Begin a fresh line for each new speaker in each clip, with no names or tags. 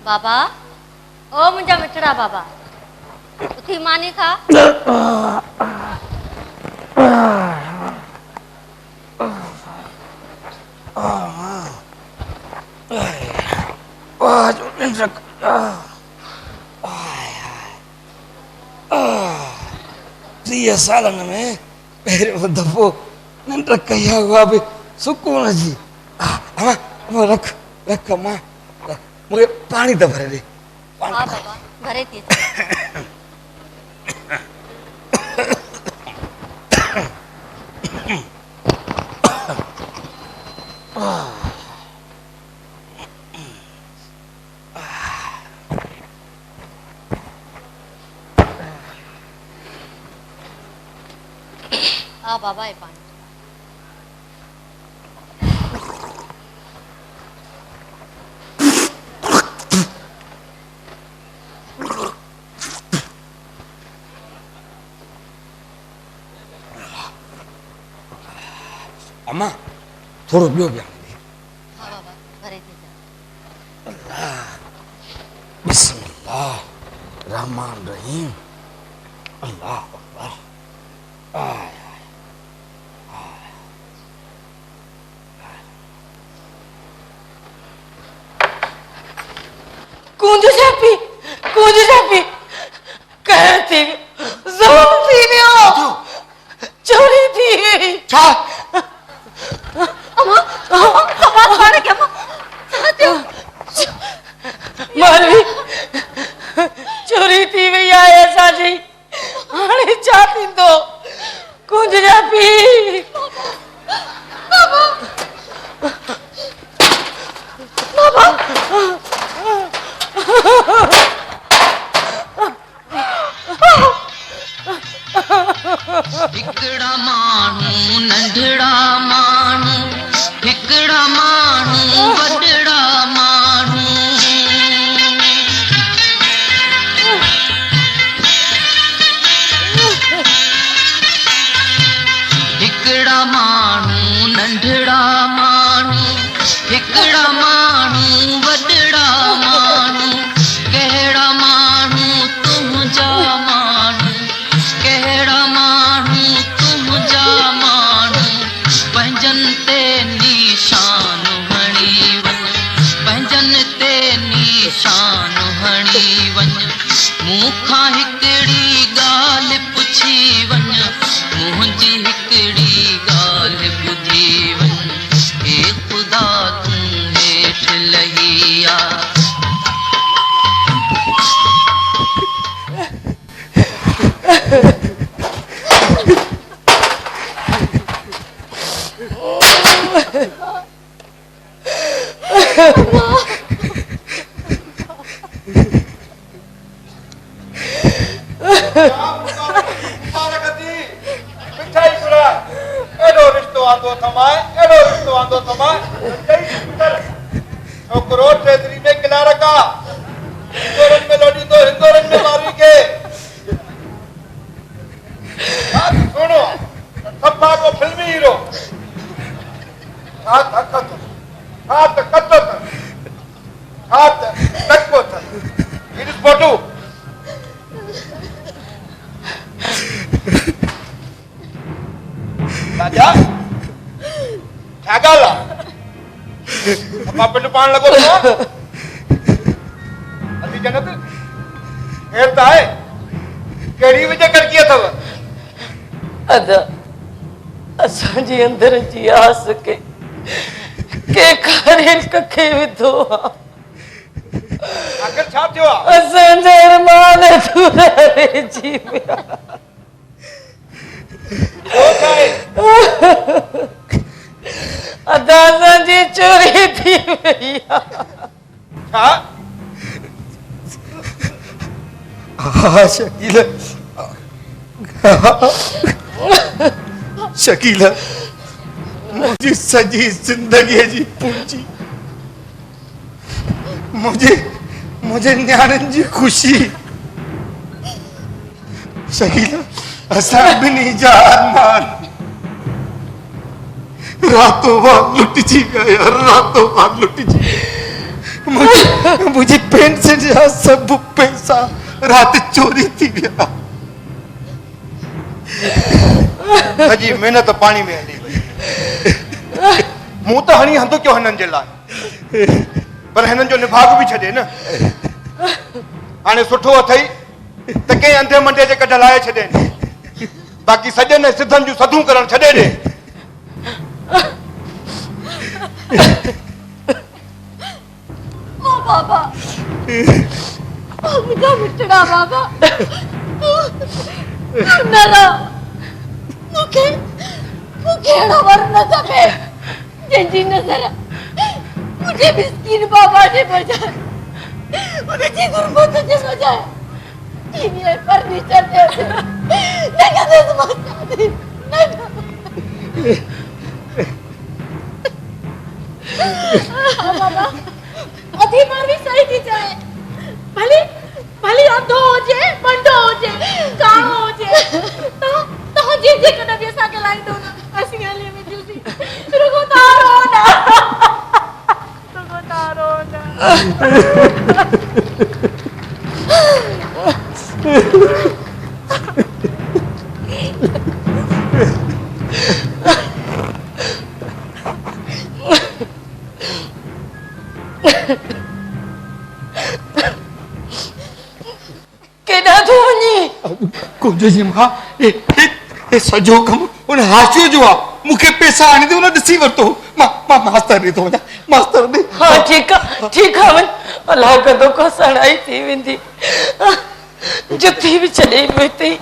बाबा, ओ मुंहिंजा मिठड़ा बाबा, उथी मानी खा।
सालन में पहिरियों दफ़ो निंड कया हुआ बि सुकून जी। रख रख मां, मूंखे पाणी त भरे ॾे।
हा बाबा, भरे थी। हाँ बाबा, ये पानी।
अम्मा थोड़ो ॿियो बि आणे ॾे।
हाँ बाबा, भरे थी।
अल्लाह, बिस्मिल्लाह रहमान रहीम। अल्लाह अकबर।
कूंज जापी कहती ज़रूर थी वियो, चोरी थी वई।
छा?
अम्मा, हाणे क्या
मारवी चोरी थी वई आहे असांजी। हाणे छा थींदो? कूंज जापी
हिकड़ा माण्हू नंढड़ा माण्हू, हिकड़ा माण्हू वॾड़ा माण्हू। हिकड़ा माण्हू नंढड़ा माण्हू, हिकड़ा माण्हू वॾड़ा माण्हू। कहिड़ा माण्हू तुंहिंजा माण्हू, कहिड़ा माण्हू तुंहिंजा माण्हू। पंहिंजनि ते निशान हणी वञ, पंहिंजनि ते निशान हणी वञ। मूंखां हिकिड़ी ॻाल्हि पुछी वञ, मुंहिंजी हिकिड़ी ॻाल्हि ॿुधी वञ। हे ख़ुदा तूं हेठि लही आ।
छोकरो ट्रेजरी में किला रखा, हिंदोरन में लोडी तो हिंदोरन में मारी के। सुनो, सब्बा को फिल्मी हीरो। हाथ हकत, हाथ कत्तत, हाथ तक्कोत। It is photo. राजा, क्या गाला? पिंड पाण लगो तो अली जन्नत हेरता है केड़ी वजह कर किया था।
अदा असांजी अंदर जी आस के खारिन कखे विधो।
आखिर छा थियो?
असांजा अरमान अधूरा रहिजी विया। अदा असांजी चोरी थी वई
छा?
शकील, शकील मुंहिंजी सॼी ज़िंदगीअ जी पूंजी, मुंहिंजे न्याणनि जी ख़ुशी। शकील, असां ॿिन्ही जा अरमान रातों रात लुटिजी गया, रातों रात लुटिजी। मुझे पेंशन जा सब पैसा रात चोरी थी गया।
सॼी महिनत पाणी में हली वई। मूं त हणी हंधु कयो हिननि जे लाइ, पर हिननि जो निभाग बि छॾे न। हाणे सुठो अथई त कंहिं अंधे मंडे जे कढ लाहे छॾे, बाक़ी सॼनि सिद्धनि जूं सदूं करणु छॾे ॾे।
ओ बाबा, ओ मुंहिंजा मिठड़ा बाबा, न रहो, मूंखे अहिड़ो वर न खपे जंहिंजी नज़र मुंहिंजे मिस्कीन बाबा जे बजाए, उनजी गुरबत जे बजाए टीवी ऐं फर्नीचर ते न कंदसि मां शादी, न बाबा, अधी बार भी सही थी जाए, भली अंधो हुजे, बंडो हुजे, काणो हुजे, तो जे कॾहिं बि असांखे लाईंदो न, असीं हली वेंदासीं, रुगो तारो न।
केॾा थो वञी?
कुझु जी मां सॼो कमु उन हाशियो जो आहे। मूंखे पैसा आणे ॾे, उन ॾिसी वरितो। मां मास्तर ॾे थो वञा, मास्तर ॾे।
हाँ ठीक है वञ, अलाह कंदो को सणाई थी वेंदी, जुती भी छॾे हिते ई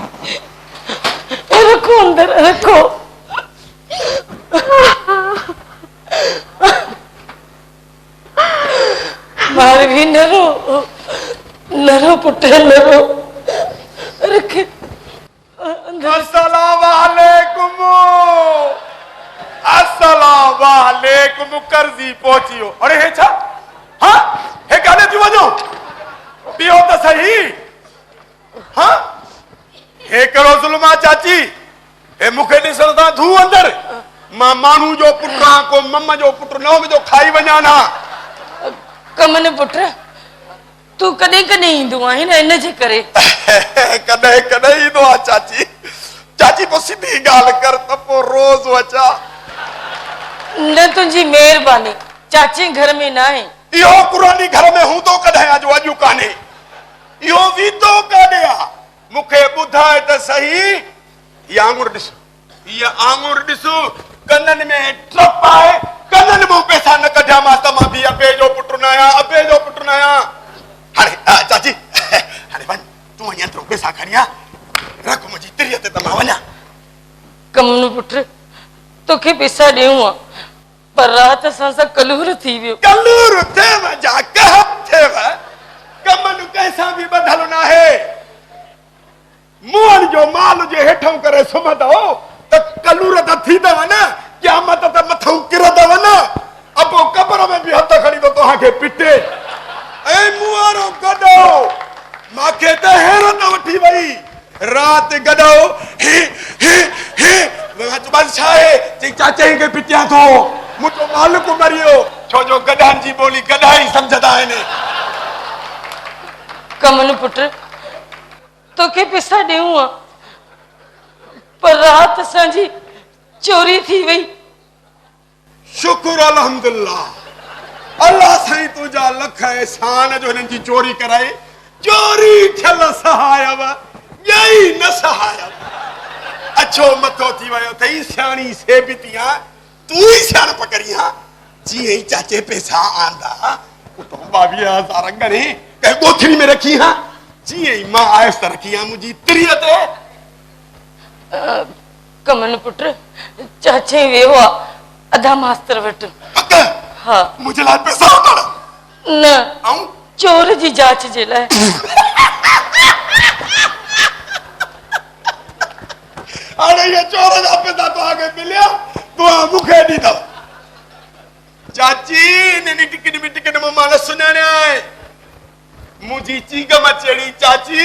रखो, अंदर रखो। मार भी न रो पुट, न रो, रख अंदर।
अस्सलाम वालेकुम, अस्सलाम वालेकुम। कर्जी पहुचियो। अरे हे छा? हाँ हे काॾे थी वञो? पियो त सही। हाँ हे करो ज़ुल्मा चाची, हे मूंखे ॾिसण था धू अंदर। मां माण्हू जो पुटु आहियां, को मम जो पुटु न जो खाई वञा ना।
कमन पुट, तू कॾहिं कॾहिं ईंदो आहीं न, इन जे करे।
कॾहिं कॾहिं ईंदो आहे चाची। चाची पोइ सिधी ॻाल्हि कर त पोइ रोज़ अचा।
न तुंहिंजी महिरबानी, चाची घर में न आहे।
इहो पुरानी घर में हूंदो कॾहिं, अॼु कान्हे। इहो वीतो काॾे आहे? मूंखे ॿुधाए त सही। हीअ आङुर ॾिस, हीअ आङुर ॾिस, कननि में ट्रप आहे। कननि मां पैसा न कढियामांसि त मां बि अबे जो पुटु न आहियां, अबे जो पुटु न आहियां। हाणे चाची, हाणे वञ तूं वञ एतिरो पैसा खणी आ, रख मुंहिंजी तिरीअ ते त मां वञा।
कमन पुट, तोखे पैसा ॾियूं आहे, पर राति असां सां कलूर थी वियो।
कलूर थिएव जा कह थिएव, कमन कंहिंसां बि ॿधल न आहे। मुअण जो माल जे हेठों करे सुम्हंदो त कलूर त थींदव न, क़यामत त मथां किरंदव न। अबो कब्र में बि हथ खणी तो तव्हांखे पिटे। ऐं मुआरो गॾो, मूंखे त हैरत वठी वई। राति गॾो बस छा आहे, चई चाचे खे पिटिया थो, मुंहिंजो मालिक मरियो। छो जो गॾनि जी ॿोली गॾा ई सम्झंदा आहिनि।
कमन पुट, तोखे पैसा ॾियूं आहे, पर राति असांजी चोरी थी वई।
शुक्र अल्हम्दुलिल्लाह, अल्लाह साईं तुंहिंजा लख एहसान जो हिननि जी चोरी कराई। चोरी थियल सहायव, यही न सहायव। अछो मथो थी वियो अथई, सियाणी सेबिती आहे, तूं ई सियाणप करी आहे। जीअं ई चाचे पैसा आंदा, 22,000 गणे कंहिं ॻोथड़ी में रखी हा। जीअं ई मां आयसि त रखी आहे मुंहिंजी तिरीअ ते।
कमन पुट, चाचे वियो आहे अधा मास्तर वटि। हाँ,
मुंहिंजे लाइ पैसा वठण
न,
ऐं
चोर जी जांच जे लाइ।
हाणे ये चोर जा पैसा तव्हांखे मिलिया, तव्हां मूंखे ॾींदव। चाची हिन टिकट में टिकट मां न सुञाणिया आहे। मुंहिंजी चीगम चेड़ी चाची,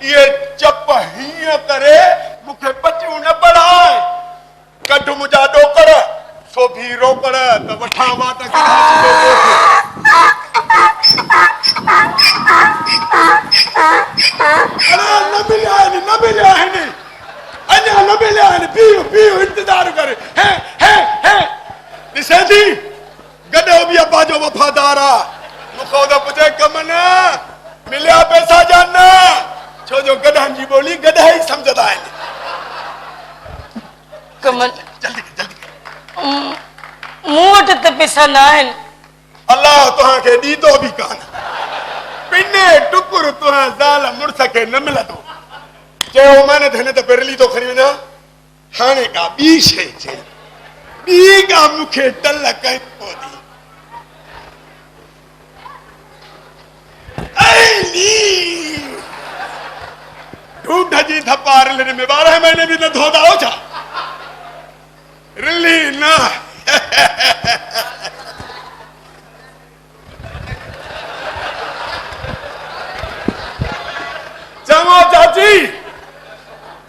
ये चप हीअं करे मूंखे पचियूं न पढ़ाए। कढ मुंहिंजा ॾोकर, सो भी रोकड़ त वठां वाट न मिलिया है अञा न मिलिया है पियो पियो इंतजार करे है ॾिसे थी गॾो बि अब्बा जो वफ़ादार आ मूंखां त पुछे कम न मिलिया पैसा जा न छो जो गॾहनि जी ॿोली गॾा ई सम्झंदा आहिनि
कमल
जल्दी जल्दी
मूं वटि त पैसा न आहिनि
अल्लाह तव्हांखे ॾींदो बि कान पिने टुकुर तुंहिंजा ज़ाल मुड़ुस खे न मिलंदो चयो महिनत हिन त पहिरीं थो खणी वञा हाणे का ॿी शइ चई ॿी का मूंखे टल कई पवंदी ढूंढ जी धपा रिलनि में 12 महीने भी न धोता हो छा रिली न चङो चाची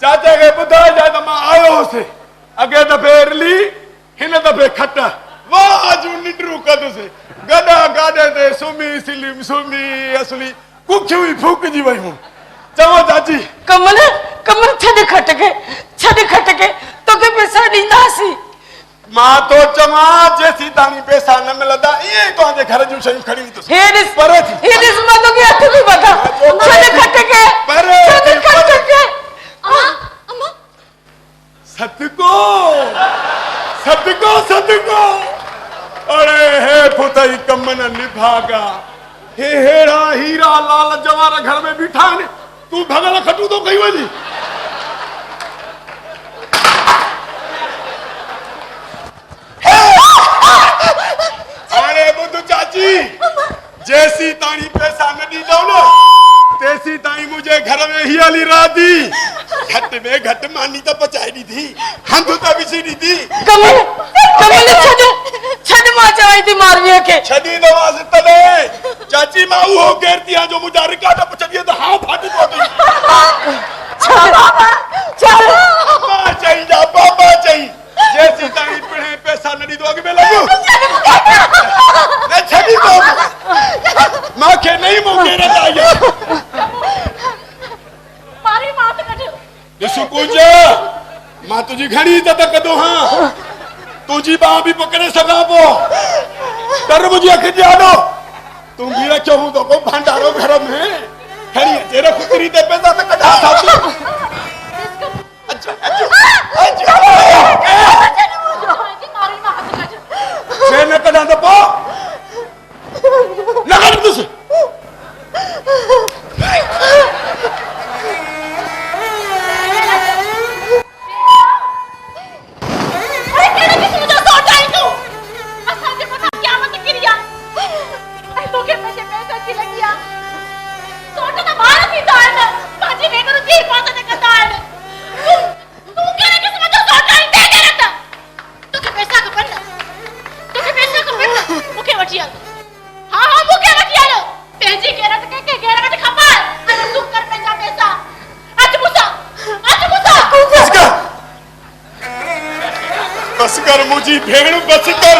चाचा खे ॿुधाइजांइ त मां आयो हुउसि अॻे दफ़े रिली हिन दफ़े खट वाह जूं निंडरूं कदुसि गॾा गाॾे ते सुम्ही असली कुखियूं ई फूकजी वयूं चङो चाची
कमल कमल छॾ खट के तोखे पैसा ॾींदासीं
मां तो चवां जेसीं ताणी पैसा न मिलंदा इहे ई तव्हांजे घर जूं शयूं खणी ईंदुसि
हे ॾिस
परे थी
हे ॾिस मां तोखे हथ थी वठां छॾ खट के
परे
छॾ खट के
अम्मा
सदको सदको अरे हे पुतई कम न निभागा हे हेड़ा हीरा लाल जवार घर में बीठा आहिनि तूं भगल खटू तो कई वञी हाणे ॿुध चाची जेसी ताणी पैसा न ॾींदव न तेसी ताणी मुंहिंजे घर में ही हली रहंदी घटि में घटि मानी त पचाए ॾींदी हंधु त विझी ॾींदी
कमल छॾ मां चवां थी मारवीअ खे
छॾी दवासीं तॾहिं चाची मां उहो केरु थी जो मुंहिंजा रिकॉर्ड पुछंदी त हा फाटी पवंदी बाबा चई जा बाबा चई जेसी ताणी पिणे पैसा न ॾींदो अॻ में लॻो न छॾी दो मूंखे नहीं मौके रखाइयो
मारी मात कढ
ॾिसो कुझ मां तुंहिंजी घणी इज़त कंदो हाँ तुझी बाह भी पकड़े सघां पोइ तर मुंहिंजी अखि जे आॾो तूं बि रखियो हूंदो को भंडारो घर में खणी अचे रख कुकरी ते पैसा त कढा साथी
मारी मात कढ
छे न कढा त पोइ न कढंदुसि बस कर मुझी भेड़ बस कर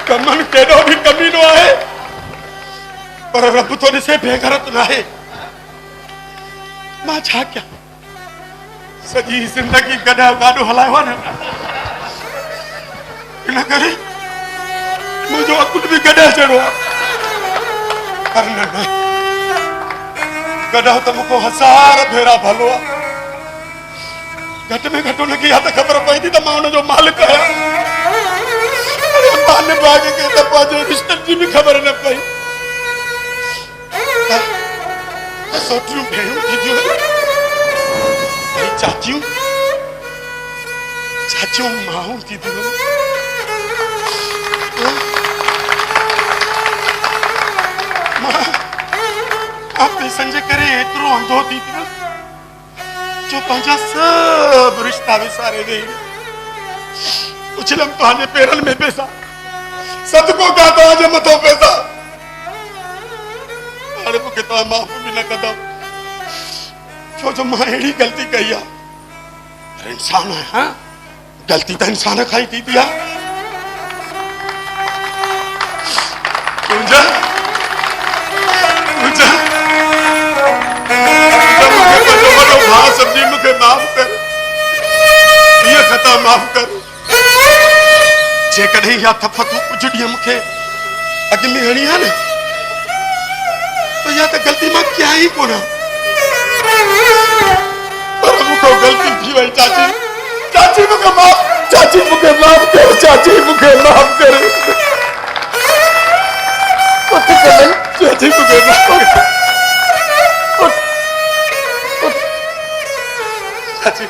कमन केॾो भी कमीनो आहे पर रब तो ॾिसे बेगरत न आहे मां छा कयां सॼी ज़िंदगी गॾा गाॾो हलायो न इन करे मुंहिंजो अकुल बि गॾा चढ़ो पर न गॾा त मूंखां 1000 भेरा भलो आहे घट में घट उनकी या खबर पई थी त मां उनजो मालिक आहियां पान बाग के त पंहिंजे रिश्तनि जी बि खबर न पई सोटियूं भेणूं थींदियूं भई चाचियूं माऊं थींदियूं मां पैसनि जे करे एतिरो अंधो थी थियो जो पंहिंजा सब रिश्ता विसारे गई उछलम तव्हांजे पेरनि में पैसा सदको का तव्हांजे मथो पैसा हाणे मूंखे तव्हां माफ़ बि न कंदव छो जो मां अहिड़ी ग़लती कई आहे पर इंसान आहियां ग़लती त इंसान खां ई थींदी आहे तुंहिंजा माफ़ कर जेकॾहिं इहा थप तूं कुझु ॾींहं मूंखे अॻु में हणी आहे न तो इहा त ग़लती मां कया ई कोन पर मूंखां ग़लती थी वई चाची चाची मूंखे माफ़ कर चाची मूंखे माफ़ कर
पुट कमल
चाची मूंखे माफ़ कर चाची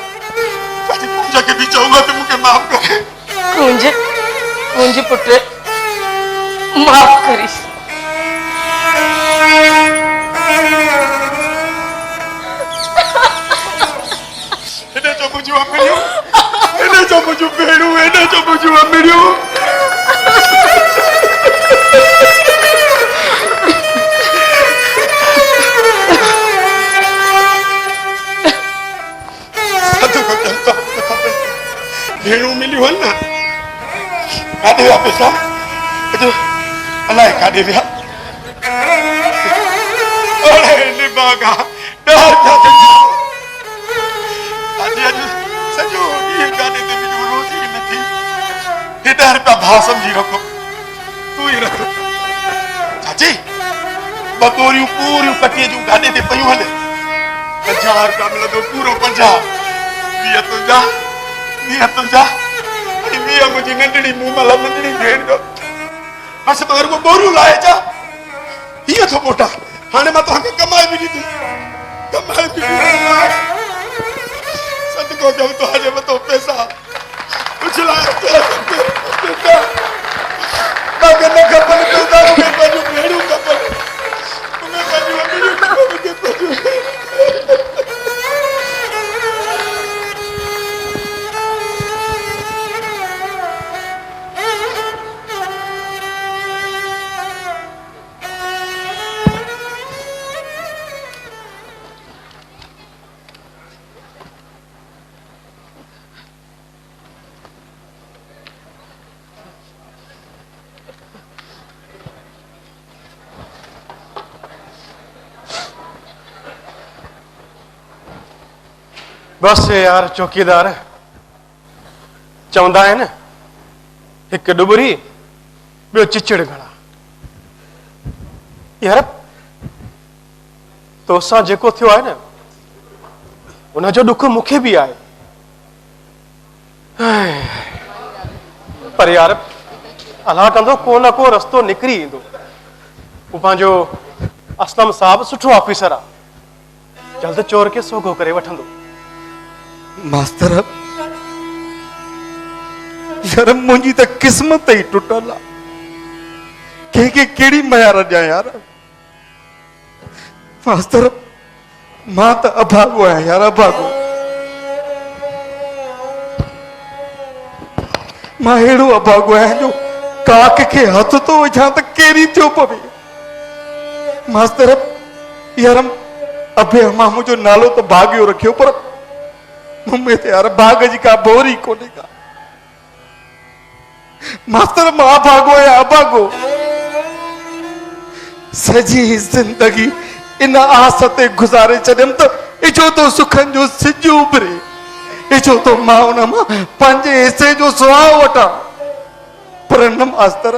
चाची पूजा के भी चाहूंगा तो मुझे माफ करे
मुंहिंजे पुट माफ़ करीस
इन्हें जो मुझे अमिड़ियो इन्हें जो मुझे भेड़ू इन्हें जो मुझे अमिड़ियो भेड़ू मिली हो ना काटे विया पैसा अलाए काटे विया अरे निभागा डर जाते आज आज सजो ये गाने ते भी रोजी न थी हेॾा रुपया भाव समझी रखो तू ही रखो चाची बतोरियूं पूरियूं कटीअ जूं गाने ते पयूं हले 50 रुपया मिलंदो पूरो 50 वीह तुंहिंजा ऐं 20 मुंहिंजी नंढड़ी मूं महिल नंढड़ी भेण जो बसि तोर को बोरियूं लाहे चा हीअं थो मोटा हाणे मां तव्हांखे कमाए बि ॾींदुमि सदको कयो तव्हांजे मथां पैसा उछलाए तव्हांखे न खपनि पैसा मूंखे पंहिंजूं भेणूं खपनि मूंखे पंहिंजूं अमिड़ियूं खपनि मूंखे पंहिंजूं
बस यार चौकीदार चवंदा आहिनि हिकु डुबरी ॿियो चिचड़ घड़ा यार तोसां जेको थियो आहे न उनजो ॾुख मूंखे बि आहे पर यार अलाह कंदो को न को रस्तो निकिरी ईंदो हू पंहिंजो असलम साहब सुठो ऑफिसर आहे जल्द चोर खे सोघो करे वठंदो
मास्तर यार मुंहिंजी त क़िस्मत ई टुटल आहे कंहिंखे कहिड़ी मयार ॾियां यार मास्तर मां त अभागो आहियां यार अभागो मां अहिड़ो अभागो आहियां जो काक खे हथ थो विझां त केरी थियो पवे मास्तर यार अभे मां मुंहिंजो नालो त भाॻियो रखियो पर मुंबई ते यार भाग जी का बोरी कोने का मास्टर मां भागो या अभागो सजी जिंदगी इन आस ते गुज़ारे छॾियमि त इजो तो सुखन जो सिज उभरे इजो तो मां उन मां पंहिंजे हिसे जो सुहाव वठां पर न मास्तर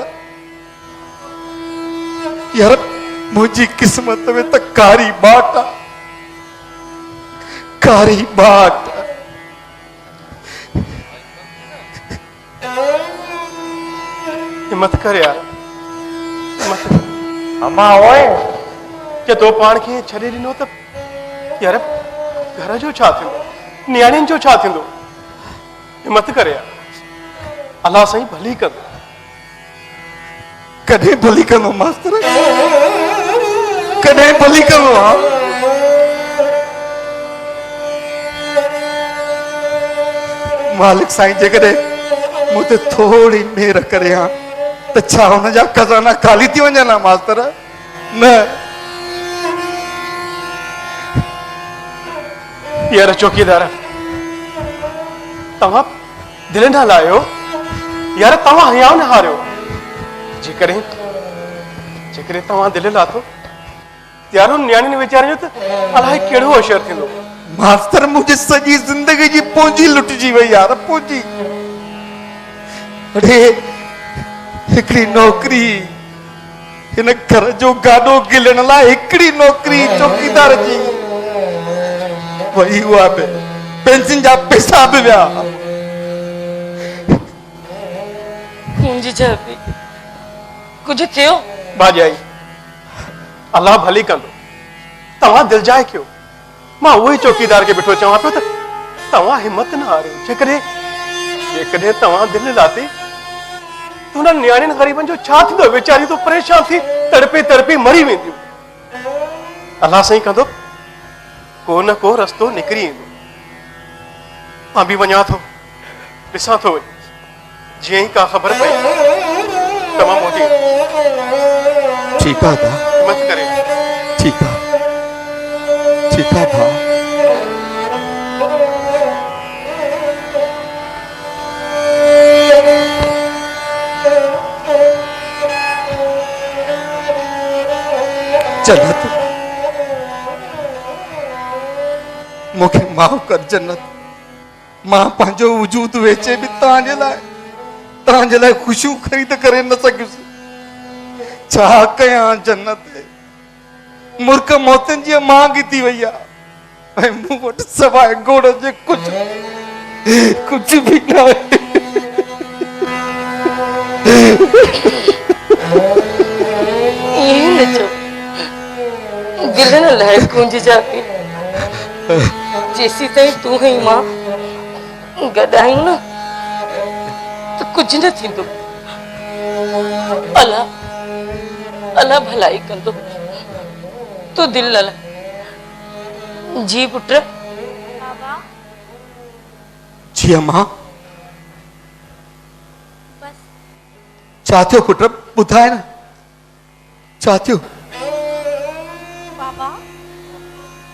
यार मुंहिंजी क़िस्मत में त कारी बाट आहे कारी बाट
हिम्मत कर यार हिम्मत
अम्मा ओए
के तो पाण खे छॾे ॾिनो त यार घर जो छा थींदो नियाणियुनि जो छा थींदो हिम्मत कर यार अलाह साईं भली कंदो
कॾहिं भली कंदो मास्तर कॾहिं भली कंदो मालिक साईं जेकॾहिं मूं ते थोड़ी मेहर करे हा त छा हुन जा खज़ाना ख़ाली थी वञनि हा मास्तर न
यार चौकीदार तव्हां दिलि न लायो यार तव्हां हया न हारियो जेकॾहिं तव्हां दिलि लाथो यार नियाणियुनि वीचारनि जो त अलाए कहिड़ो असरु थींदो
मास्तर मुझे सॼी ज़िंदगी जी पूंजी लुटिजी वई यार, पूंजी। अरे हिकिड़ी नौकरी, हिन घर जो गाॾो गिलण लाइ हिकिड़ी नौकरी चौकीदार जी, वही हुआ बि पेंशन जा पैसा बि विया।
मुंहिंजी जाबी कुझु थियो?
भाॼाई अलाह भली कंदो, तव्हां दिलजाए कयो। मां उहो ई चौकीदार खे बीठो चवां पियो त तव्हां हिमत न हारियो। जेकॾहिं तव्हां दिलि लाथी त हुननि नियाणियुनि ग़रीबनि जो छा थींदो? वीचारी तो परेशान थी तड़पी तड़पी मरी वेंदियूं। अलाह साईं कंदो, को न को रस्तो निकिरी ईंदो। मां बि वञा थो, ॾिसां थो वञी, जीअं ई का ख़बर पई तव्हां मोटी
ठीकु आहे भाउ,
हिमत करे।
ठीकु आहे, ठीकु आहे भाउ। जन्नत मूंखे माफ़ कर जन्नत। मां पंहिंजो वजूद वेचे बि तव्हांजे लाइ ख़ुशियूं ख़रीद करे न सघियुसि। छा कयां जन्नत, मुर्ख मौतनि जी मांग थी वई आहे ऐं मूं वटि सवाइ गोड़ जे कुझु बि न आहे।
ईअं न चओ, दिल न लाइ कुंज जाबी। जेसी ताईं तूं ऐं मां गॾु आहियूं न त कुझु न थींदो। अलाह भलाई कंदो, तूं दिलि न लाइ। जी पुट।
जी अम्मा।
बस
छा थियो पुट, ॿुधाए न, छा थियो?
बाबा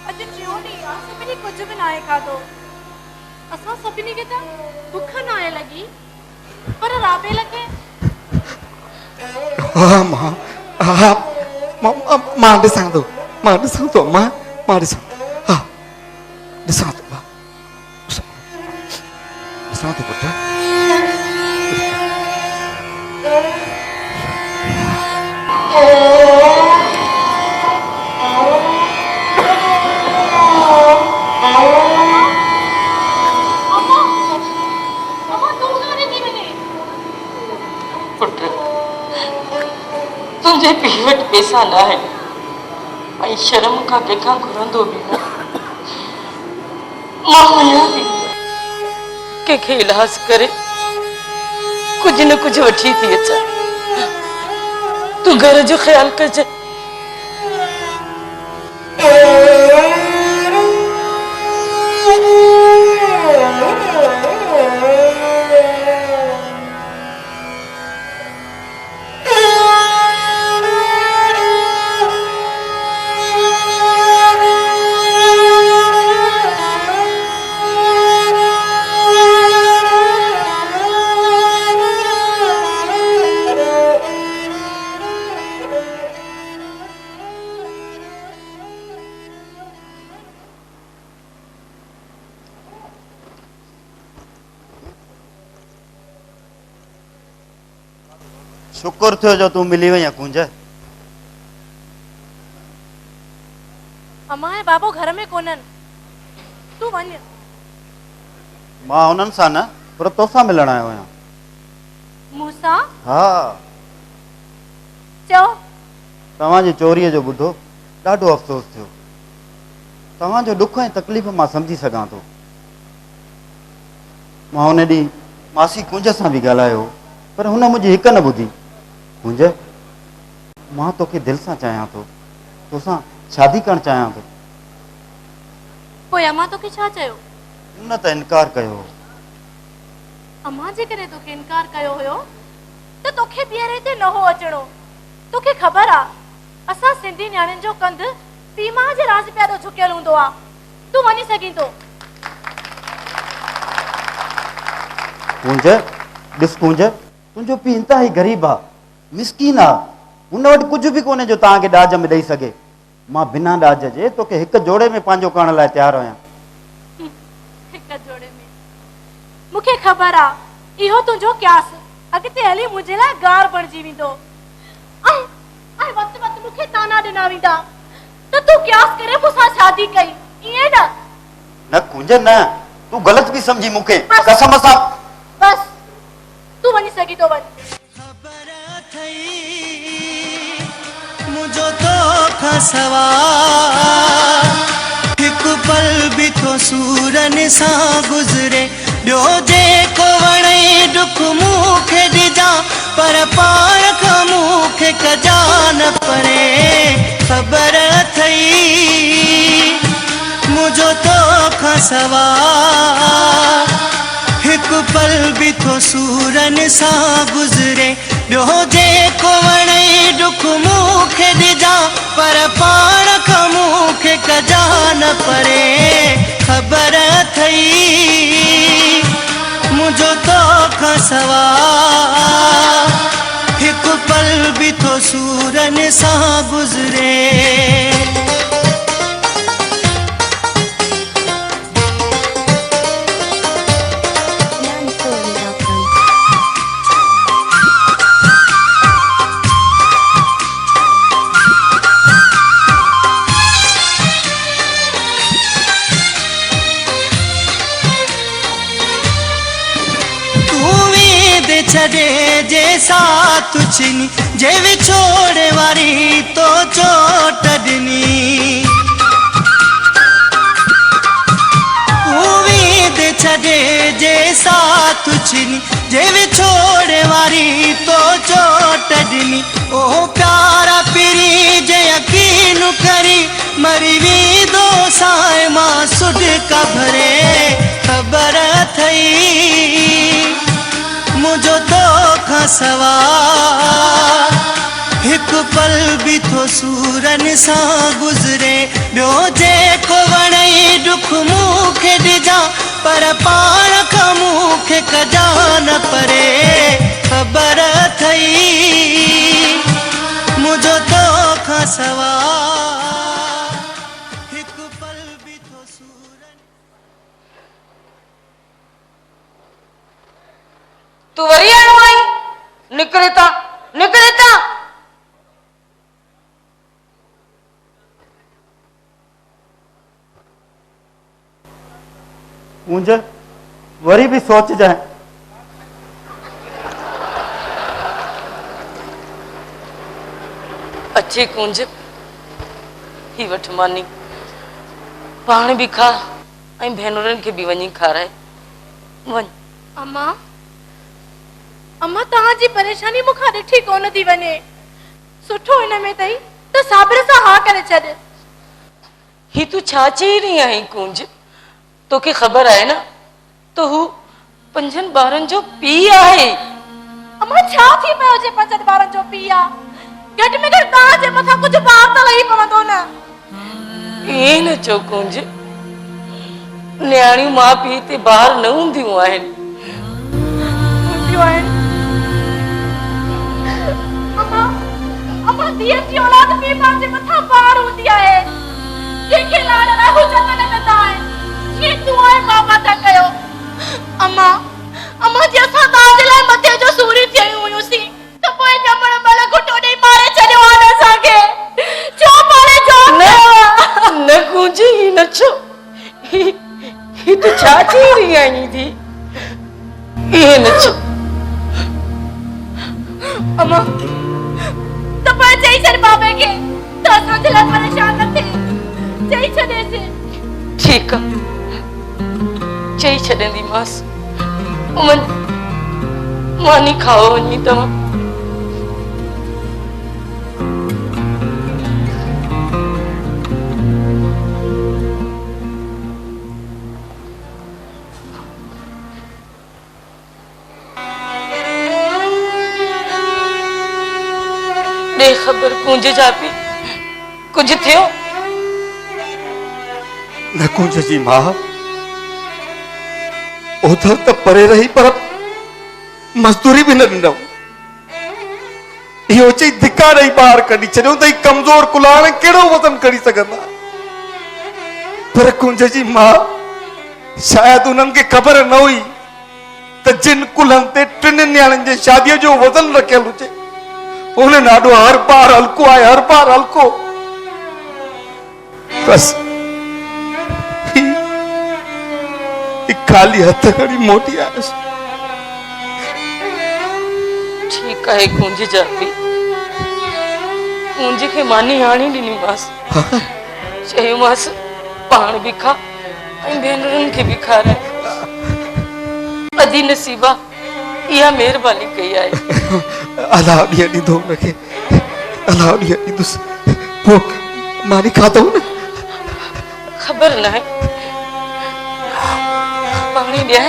अॼु टियों ॾींहुं आहे, सभिनी कुझु बि न आहे खाधो। असां सभिनी खे त बुख न आहे लॻी, पर राबेल खे
हा मां ॾिसां थो, मां ॾिसां थो अम्मा, मां ॾिसां थो, हा ॾिसां थो, ॾिसां थो पुट।
तुंहिंजे पीउ वटि पैसा न आहिनि ऐं शर्म खां कंहिंखां घुरंदो बि न। मां वञां थी, कंहिंखे इलाज करे कुझु न कुझु वठी थी अचां। तूं घर जो ख़्यालु कजांइ।
शुक्र थियो जो तूं मिली वई कुंज।
अम्मा ऐं बाबो घर में कोन्हनि, तूं वञ।
मां उन्हनि सां न, पर तोसां मिलण आयो आहियां।
मूंसां?
हा,
चओ।
तव्हांजी चोरीअ जो ॿुधो ॾाढो अफ़सोस थियो। तव्हांजो ॾुख ऐं तकलीफ़ मां सम्झी सघां थो। मां हुन ॾींहुं मासी कुंज सां बि ॻाल्हायो, पर हुन मुंहिंजी हिकु न ॿुधी। कुंज, मां तोखे दिलि सां चाहियां थो, तोसां शादी करणु चाहियां थो।
पोइ अम्मा तोखे छा चयो?
हुन त इनकार कयो।
अम्मा जेकॾहिं तोखे इनकार कयो हुयो त तोखे ॿीहर हिते न हो अचणो। तोखे ख़बर आहे असां सिंधी न्याणियुनि जो कंधु पीउ माउ जे राज़ प्यारो झुकियल हूंदो आहे। तूं वञी सघीं थो।
कुंज, ॾिस कुंज, तुंहिंजो पीउ इंतिहाई ग़रीब आहे, मिसकीन आहे। हुन वटि कुझु बि कोन्हे जो तव्हांखे ॾाज में ॾेई सघे। मां बिना ॾाज जे तोखे हिकु जोड़े में पंहिंजो करण लाइ तयारु आहियां।
जोड़े में मुखे खबर आ इहो तुझो क्यास अगते हली मुझे ला गार बणजी विंदो आई वक्त वक्त मुखे ताना दिना विंदा तो तू क्यास करे मुसा शादी कई इए ना
न कुंज न तू गलत भी समझी मुखे
बस।
कसम सां
बस तू वनी सगी तो वन
खबर थई मुझो तो खसवा एक पल भी तो सूरन सा गुजरे ॿियो जेको वणे दुख मूंखे ॾिजा पर पाण खां मूंखे कजा न परे ख़बर थई मुझो तो खसवा एक पल भी तो सूरन सा गुजरे ॿियो जेको वणे दुख मूंखे ॾिजा पर पाण खां मूंखे कजा न परे ख़बर थई मुझो तो खसवा एक पल भी तो सूरन सा गुजरे छड़े जैसा तुझनी जे विछोड़े वारी तो चोट दिनी उम्मीद छड़े जैसा तुझनी जे विछोड़े वारी तो चोट दिनी ओ प्यारा पिरी जे यकीन करी मरी वी दो साए मां सुड का भरे खबर थई मुझो तो खसवा एक पल भी तो सूरन सा गुजरे ॿियो जेको वणे दुख मूंखे ॾिजा पर पाण खां मूंखे कजा न परे ख़बर थई मुझो तो खसवा एक पल भी तो सूरन
तू वरी आयो आई निकरेता
कुंज वरी भी सोच जाए
अच्छे कुंज ही वठ मानी पाण भी खा ऐं भेनरुनि खे भी वञी खाराए वञ
अम्मा अम्मा तहां जी परेशानी मुखा ॾिठी कोन थी वञे सुठो इन में तई तो साबिर सां हा करे छॾ
ही तू छा चई रही आहीं कुंज तोखे ख़बर आहे न तो हू 5 ॿारनि जो पीउ आहे
अम्मा छा थी पियो जे 5 ॿारनि जो पीउ आहे घटि में घटि तहां जे मथां कुझु बार त लही पवंदो न
ईअं न चओ कुंज न्याणियूं माउ पीउ ते बार न हूंदियूं आहिनि
अम्मा धीअ जी औलाद भी पंहिंजे मथां बार हूंदी आहे जंहिंखे लाड लाइ हुजत न कंदा आहिनि जीअं तूं ऐं बाबा था कयो अम्मा जी असां तव्हांजे लाइ मथे जो सूरी थियूं हुयूंसीं त पोइ ॼमण महिल घुटो ॾेई मारे छॾियो आहे न असांखे छो मारे छो
न कुंज ही न छो ही तू छा चई रही आहीं थी ईअं न छो
अम्मा तो पर चई छॾ बाबे खे त असांजे लाइ परेशान न थिए चई छॾेसि
ठीकु आहे चई छॾंदीमांसि मानी खाओ वञी तव्हां ॾे ख़बर कुंज जा पी कुझु थियो
न कुंज जी मां उधर त परे रही पर मजदूरी भी न ॾिनऊं इहो चई धिका ॾेई ॿाहिरि कढी छॾियो त कमज़ोर कुलाण कहिड़ो वज़न खणी सघंदा पर कुंज जी मां शायदि उन्हनि खे ख़बर न हुई त जिन कुलनि ते टिनि न्याणियुनि जे शादीअ जो वज़न रखियल हुजे उन्हनि ॾाढो हर बार हल्को आहे, हर बार हल्को। बस खाली हथ खणी मोटी आयुसि।
ठीकु आहे कुंज जा पी, कुंज खे मानी हाणी ॾिनीमांसि, चयोमांसि पाण बि खा ऐं भेनरुनि खे बि खाराए। अदी नसीबा इहा महिरबानी कई आहे।
अलाह ॾींहुं ॾींदो हुनखे, अलाह ॾींहुं ॾींदुसि। पोइ मानी खाधो न?
ख़बर न आहे, पाणी ॾियां?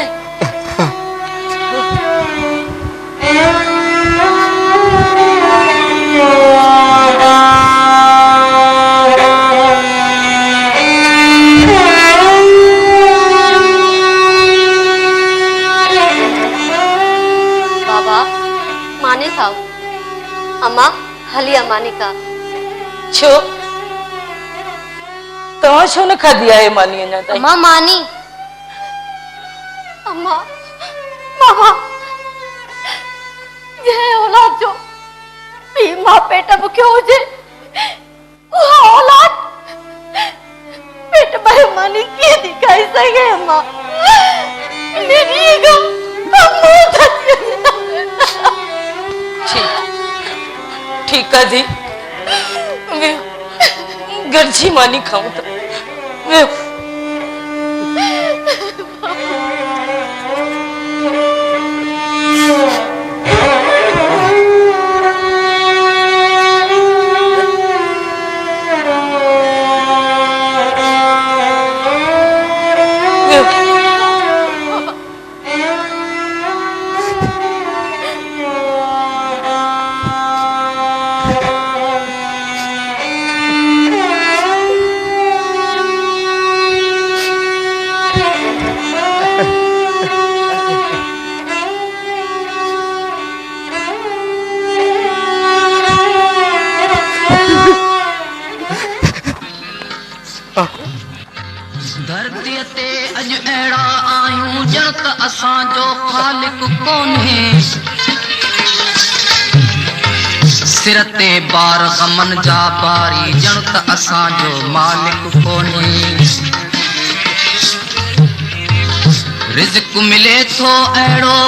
बाबा मानी खाओ। अम्मा हली मानी का।
छो तव्हां छो न खाधी आहे मानी अञा ताईं?
अम्मा मानी। अम्मा मामा जंहिं औलाद जो पी मां पेट बुखियो हुजे उहा औलाद पेट भरे मानी कीअं थी खाई सघे? अम्मा
ठीकु आहे दी, गॾिजी मानी खाऊं था।
धरतीअ ते अॼु अहिड़ा आहियूं ॼण त असांजो ख़ालिक कोन्हे। सिर ते बार ग़मनि जा बारी ॼण त असांजो मालिक कोन्हे। रिज़्क़ मिले थो अहिड़ो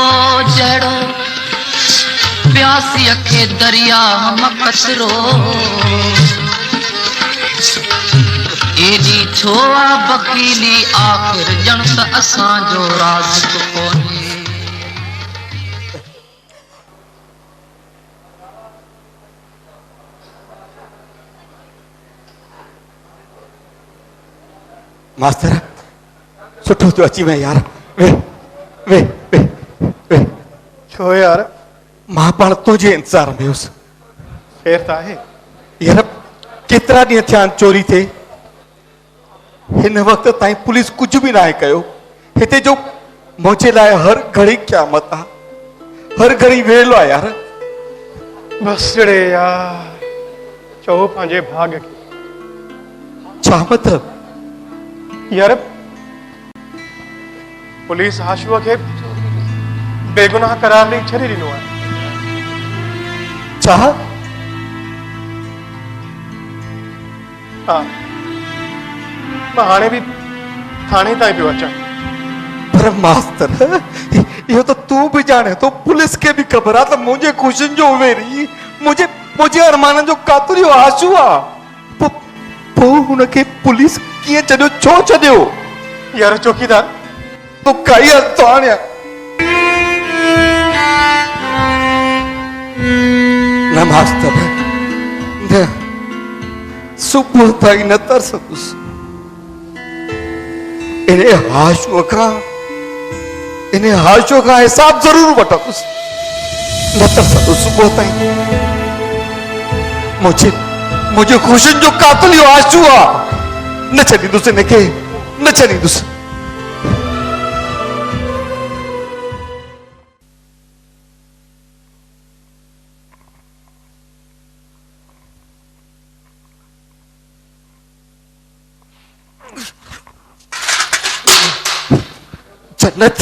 जहिड़ो प्यासीअ खे दरिया मकसरो। एडी छो आ बकीली आख़िर ॼण त असांजो राज़िक कोन्हे।
मास्तर सुठो थियो अची वई यार। वे वे वे वे।
छो यार?
मां पाण तुंहिंजे इंतज़ार में हुउसि।
ख़ैर त आहे
यार केतिरा ॾींहं थिया आहिनि चोरी थिए, हिन वक़्त ताईं पुलिस कुझु बि न आहे कयो। हिते जो मुंहिंजे लाइ हर घड़ी क़यामत आहे, हर घड़ी वेलो आहे यार।
बस रे यार, चओ पंहिंजे भाग खे।
छा मतिलब?
यार पुलिस आशूअ खे बेगुनाह करार ॾेई छॾे ॾिनो आहे।
छा?
हा, मां हाणे बि थाणे ताईं पियो अचां।
पर मास्तर इहो त तूं बि ॼाणे थो, पुलिस खे बि ख़बर आहे त मुंहिंजे ख़ुशियुनि जो उवेरी मुंहिंजे अरमाननि जो कातुर इहो आशू आहे। पोइ हुनखे पुलिस कीअं छॾियो, छो छॾियो?
यार चौकीदार
तूं काई तो आणिया न मास्तर न, सुबुह ताईं न तरसंदुसि। इन हाशुअ खां हिसाब ज़रूर वठंदुसि, न तरसंदुसि सुबुह ताईं। मुंहिंजे ख़ुशियुनि जो कातिल इहो आशू आहे, न छॾींदुसि हिनखे, न छॾींदुसि। जन्नत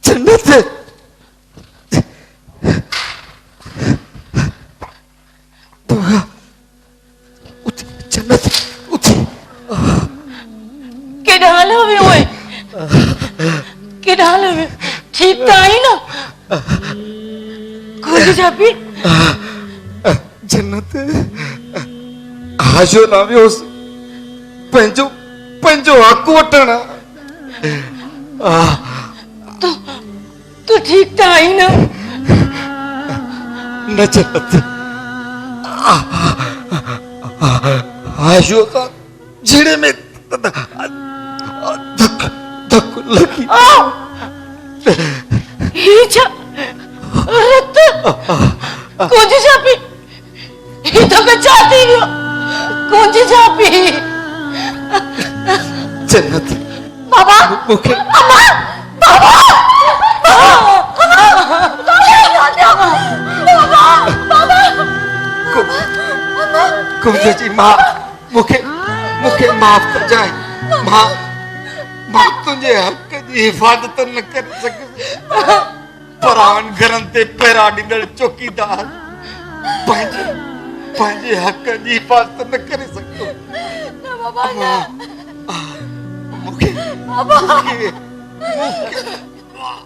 जन्नत दुआ उठ जन्नत उठ
केॾा हाल हुए ओए केॾा हाल हुए ठीक त आई न कुंज जापी
जन्नत आजो ना वियोस पंहिंजो पंहिंजो हक़ वठण
तू ठीक त आई न
न जन्नत आजो का झिड़े में धक धक लगी
ही छा रत कुंज जापी ही तो बचाती वियो कुंज जापी
जन्नत
बाबा
मुखे
अम्मा बाबा
कुंज जी मां मुखे मुखे माफ कर जाए मां मां तुझे हक जी हिफाजत न कर सके परान घरन ते पैरा ॾींदड़ चौकीदार पंहिंजे पंहिंजे हक जी हिफाजत न करे सघंदो
न बाबा न
मुखे
बाबा
मुखे
बाबा